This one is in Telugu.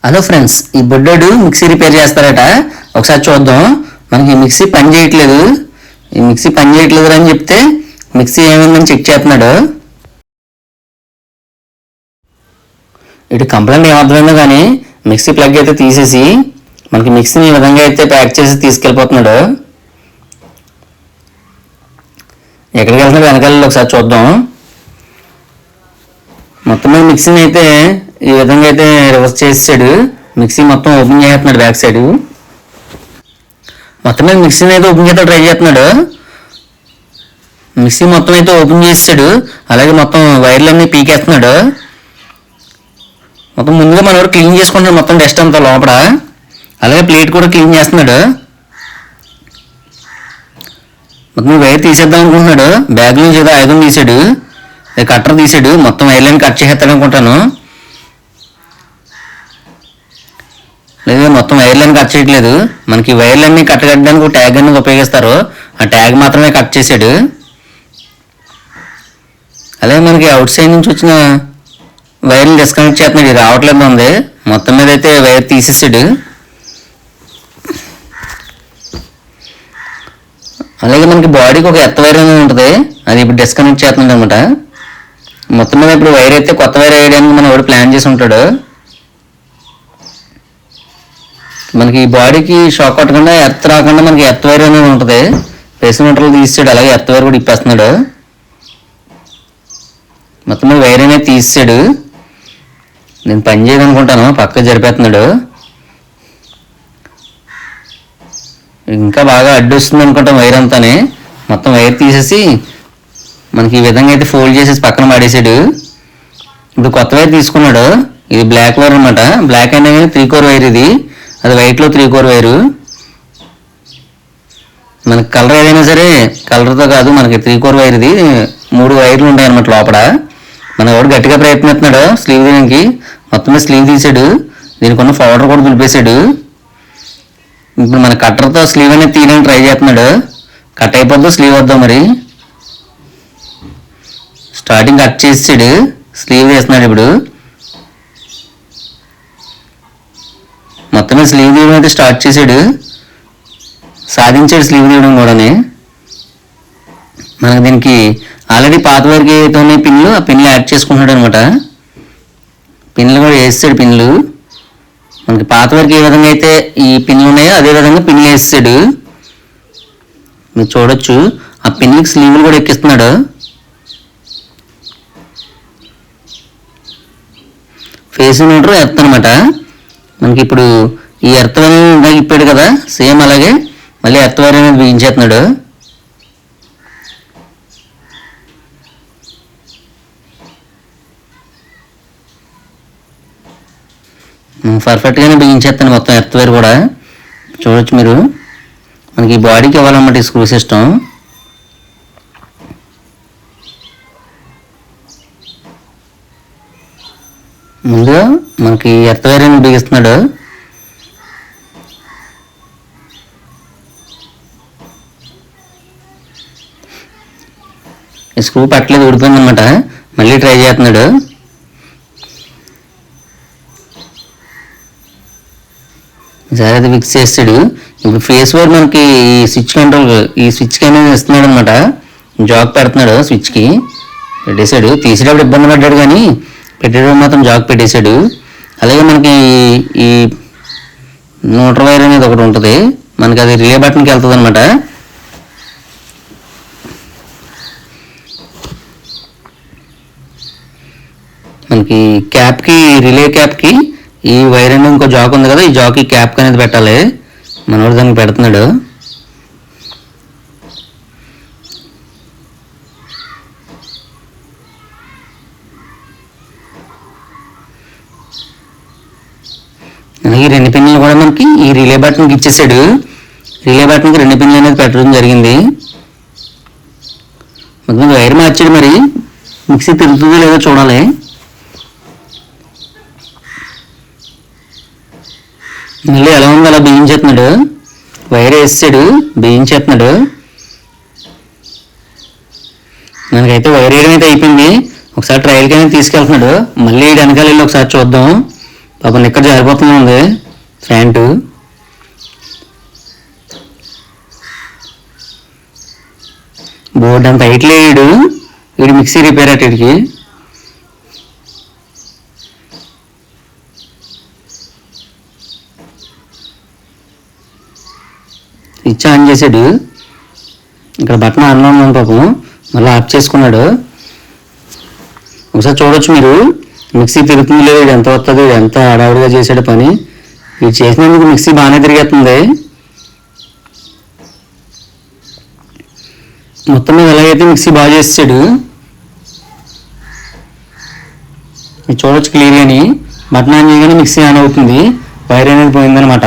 హలో ఫ్రెండ్స్, ఈ బుడ్డోడు మిక్సీ రిపేర్ చేస్తారట. ఒకసారి చూద్దాం. మనకి మిక్సీ పని చేయట్లేదు. ఈ మిక్సీ పని చేయట్లేదు అని చెప్తే మిక్సీ ఏమైందని చెక్ చేస్తున్నాడు. ఇటు కంప్లైంట్ ఏమర్థమైందో కానీ మిక్సీ ప్లగ్ అయితే తీసేసి మనకి మిక్సీని ఈ విధంగా అయితే ప్యాక్ చేసి తీసుకెళ్ళిపోతున్నాడు. ఎక్కడికి వెళ్తున్నాడు వెనకాల ఒకసారి చూద్దాం. మొత్తం మీద మిక్సీని అయితే ఈ విధంగా అయితే రివర్స్ చేసాడు. మిక్సీ మొత్తం ఓపెన్ చేస్తున్నాడు బ్యాక్ సైడ్. మొత్తం మీద మిక్సీని అయితే ఓపెన్ చేస్తా ట్రై చేస్తున్నాడు. మిక్సీ మొత్తం అయితే ఓపెన్ చేసాడు. అలాగే మొత్తం వైర్లన్నీ పీకేస్తున్నాడు. మొత్తం ముందుగా మన ఎవరు క్లీన్ చేసుకుంటాడు మొత్తం డస్ట్ అంతా లోపల. అలాగే ప్లేట్ కూడా క్లీన్ చేస్తున్నాడు. మొత్తం వైర్ తీసేద్దాం అనుకుంటున్నాడు. బ్యాగ్ నుంచి ఏదో ఆయుధం తీసాడు, కట్టర్ తీసాడు. మొత్తం వైర్లన్నీ కట్ చేసేస్తాడు అనుకుంటాను. లేదా మొత్తం వైర్లన్నీ కట్ చేయట్లేదు. మనకి వైర్లన్నీ కట్టడానికి ఒక ట్యాగ్ అనేది ఉపయోగిస్తారు. ఆ ట్యాగ్ మాత్రమే కట్ చేసాడు. అలాగే మనకి అవుట్ సైడ్ నుంచి వచ్చిన వైర్ని డిస్కనెక్ట్ చేస్తున్నాడు. ఇది రావట్లేదు ఉంది. మొత్తం మీద అయితే వైర్ తీసేసాడు. అలాగే మనకి బాడీకి ఒక ఎత్త వైర్ అనేది ఉంటుంది. అది ఇప్పుడు డిస్కనెక్ట్ చేస్తున్నాడు అనమాట. మొత్తం మీద ఇప్పుడు వైర్ అయితే కొత్త వైర్ వేయడానికి మనం ఎవరు ప్లాన్ చేసి ఉంటాడు. మనకి బాడీకి షాక్ కొట్టకుండా ఎర్త్ రాకుండా మనకి ఎర్త్ వైర్ అనేది ఉంటుంది. ప్రెస్ మీటర్లు తీసాడు. అలాగే ఎర్త్ వైర్ కూడా ఇప్పేస్తున్నాడు. మొత్తం వైర్ అనేది తీసాడు. నేను పని చేయదనుకుంటాను, పక్క జరిపేస్తున్నాడు. ఇంకా బాగా అడ్డు వస్తుంది అనుకుంటాం వైర్ అంతానే. మొత్తం వైర్ తీసేసి మనకి ఈ విధంగా అయితే ఫోల్డ్ చేసేసి పక్కన పడేసాడు. ఇప్పుడు కొత్త వైర్ తీసుకున్నాడు. ఇది బ్లాక్ వైర్ అనమాట. బ్లాక్ అనేది 3 కోర్ వైర్. ఇది అది వైట్లో 3 కోర్ వైరు. మనకి కలర్ ఏదైనా సరే కలర్తో కాదు, మనకి 3 కోర్ వైర్. ఇది 3 వైర్లు ఉంటాయి అనమాట లోపల. మన ఎవడు గట్టిగా ప్రయత్నిస్తున్నాడు స్లీవ్ తీయడానికి. మొత్తం స్లీవ్ తీసాడు. దీనికి ఉన్న పౌడర్ కూడా దులిపేశాడు. ఇప్పుడు మన కట్టర్తో స్లీవ్ అనేది తీయడానికి ట్రై చేస్తున్నాడు. కట్ అయిపోద్దు స్లీవ్ వద్దాం మరి. స్టార్టింగ్ కట్ చేసాడు, స్లీవ్ వేస్తున్నాడు. ఇప్పుడు మొత్తమే స్లీవ్ తీయడం అయితే స్టార్ట్ చేసాడు. సాధించాడు స్లీవ్ తీయడం కూడానే. మనకి దీనికి ఆల్రెడీ పాత వరకు ఏదైతే పిన్లు, ఆ పిన్లు యాడ్ చేసుకుంటున్నాడు అనమాట. పిన్లు కూడా వేసాడు. పిన్లు మనకి పాత వరకు ఏ విధంగా అయితే ఈ పిన్లు ఉన్నాయో అదే విధంగా పిన్లు వేసాడు. మీరు చూడొచ్చు ఆ పిన్లకి స్లీవ్లు కూడా ఎక్కిస్తున్నాడు. ఫేస్ మీటర్ ఎర్త్ అనమాట. మనకి ఇప్పుడు ఈ ఎర్త్ వైర్ అనేది ఇప్పాడు కదా, సేమ్ అలాగే మళ్ళీ ఎర్త్ వైర్ అనేది బిగించేస్తున్నాడు. పర్ఫెక్ట్గానే బిగించేస్తాను మొత్తం ఎర్త్ వైర్ కూడా. చూడొచ్చు మీరు. మనకి ఈ బాడీకి ఇవ్వాలన్నమాట ఈ స్క్రూ సిస్టమ్. ముందుగా మనకి ఎర్త్ వైర్ అనేది బిగిస్తున్నాడు. ఈ స్క్రూ పట్టలేదు, ఊడిపోయింది అనమాట. మళ్ళీ ట్రై చేస్తున్నాడు. సరే అది ఫిక్స్ చేస్తాడు. ఇప్పుడు ఫేస్ వైర్ మనకి ఈ స్విచ్ కంట్రోల్, ఈ స్విచ్కి అనేది ఇస్తున్నాడు అనమాట. జాక్ పెడుతున్నాడు. స్విచ్కి పెట్టేశాడు. తీసేటప్పుడు ఇబ్బంది పడ్డాడు కానీ పెట్టేటప్పుడు మాత్రం జాక్ పెట్టేశాడు. అలాగే మనకి ఈ న్యూట్రల్ వైర్ అనేది ఒకటి ఉంటుంది. మనకి అది రిలే బటన్కి వెళ్తుంది అనమాట. మనకి క్యాప్కి, రిలే క్యాప్కి ఈ వైర్ అనేది ఇంకో జాక్ ఉంది కదా, ఈ జాక్ క్యాప్ అనేది పెట్టాలి. మనోడు దానికి పెడుతున్నాడు. అలాగే 2 పిన్లు కూడా మనకి ఈ రిలే బటన్కి ఇచ్చేసాడు. రిలే బటన్కి 2 పిన్లు అనేది పెట్టడం జరిగింది. మొత్తం వైర్ మార్చాడు. మరి మిక్సీ తిరుగుతుందో లేదో చూడాలి. మళ్ళీ ఎలా ఉందో అలా బిగించేస్తున్నాడు. వైర్ వేసాడు, బిగించేస్తున్నాడు. మనకైతే వైర్ వేయడం అయితే అయిపోయింది. ఒకసారి ట్రయల్కి అనేది తీసుకెళ్తున్నాడు. మళ్ళీ వెనకాల వెళ్ళి ఒకసారి చూద్దాం. పాపం ఇక్కడ జారిపోతుంది ఉంది ఫ్యాంటు. బోర్డు అంత హైట్ లేడు వీడు. మిక్సీ రిపేర్ అటు వీడికి. స్విచ్ ఆన్ చేసాడు. ఇక్కడ బటన్ ఆన్ ఉన్నాను పాపం, మళ్ళీ ఆఫ్ చేసుకున్నాడు. ఒకసారి చూడొచ్చు మీరు, మిక్సీ తిరుగుతుంది లేదు, వీడు ఎంత వస్తుంది, వీడు ఎంత హడావుడిగా చేసాడు పని. వీడు చేసినందుకు మిక్సీ బాగానే తిరిగేస్తుంది. మొత్తం మీద ఎలాగైతే మిక్సీ బాగా చేసాడు. చూడొచ్చు క్లియర్గాని. బటన్ ఆన్ చేయగానే మిక్సీ ఆన్ అవుతుంది. వైర్ అనేది పోయిందనమాట.